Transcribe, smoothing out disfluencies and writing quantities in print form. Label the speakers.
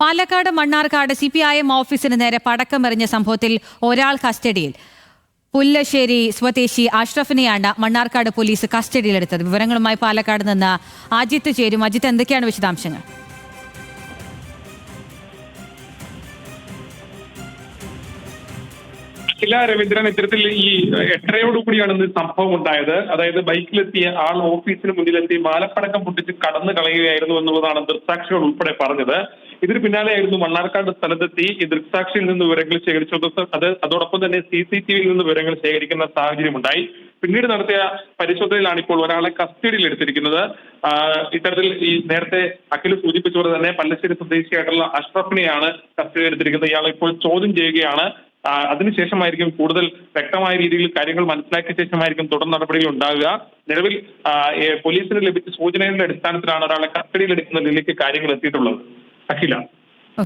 Speaker 1: Palakkad Mannarkkad CPIM ഓഫീസിന് നേരെ പടക്കമെറിഞ്ഞ സംഭവത്തിൽ ഒരാൾ കസ്റ്റഡിയിൽ. പുല്ലശ്ശേരി സ്വദേശി അഷ്റഫിനെയാണ് മണ്ണാർക്കാട് പോലീസ് കസ്റ്റഡിയിലെടുത്തത്. വിവരങ്ങളുമായി പാലക്കാട് നിന്ന് അജിത്ത് ചേരും. അജിത്ത്, എന്തൊക്കെയാണ് വിശദാംശങ്ങൾ?
Speaker 2: രവീന്ദ്രൻ, ഇത്തരത്തിൽ ഈ 8:30 ഇന്ന് സംഭവം ഉണ്ടായത്. അതായത് ബൈക്കിലെത്തിയ ആൾ ഓഫീസിന് മുന്നിലെത്തി മാലപ്പടക്കം പൊട്ടിച്ച് കടന്നു കളയുകയായിരുന്നു എന്നുള്ളതാണ് ദൃക്സാക്ഷികൾ ഉൾപ്പെടെ പറഞ്ഞത്. ഇതിന് പിന്നാലെയായിരുന്നു മണ്ണാർക്കാട് സ്ഥലത്തെത്തി ഈ ദൃക്സാക്ഷിയിൽ നിന്ന് വിവരങ്ങൾ ശേഖരിച്ചത്. അതോടൊപ്പം തന്നെ CCTVയിൽ നിന്ന് വിവരങ്ങൾ ശേഖരിക്കുന്ന സാഹചര്യമുണ്ടായി. പിന്നീട് നടത്തിയ പരിശോധനയിലാണ് ഇപ്പോൾ ഒരാളെ കസ്റ്റഡിയിൽ എടുത്തിരിക്കുന്നത്. ഇത്തരത്തിൽ ഈ നേരത്തെ അഖിൽ സൂചിപ്പിച്ചതുപോലെ തന്നെ പല്ലശ്ശേരി സ്വദേശിയായിട്ടുള്ള അഷ്റഫിനെയാണ് കസ്റ്റഡിയിൽ എടുത്തിരിക്കുന്നത്. ഇയാളെ ഇപ്പോൾ ചോദ്യം ചെയ്യുകയാണ്. അതിനുശേഷമായിരിക്കും കൂടുതൽ വ്യക്തമായ രീതിയിൽ കാര്യങ്ങൾ മനസ്സിലാക്കിയ ശേഷമായിരിക്കും തുടർ നടപടികൾ ഉണ്ടാകുക. നിലവിൽ പോലീസിന് ലഭിച്ച സൂചനകളുടെ അടിസ്ഥാനത്തിലാണ് ഒരാളെ കസ്റ്റഡിയിൽ എടുക്കുന്ന നിലയ്ക്ക് കാര്യങ്ങൾ എത്തിയിട്ടുള്ളത്. അഖില.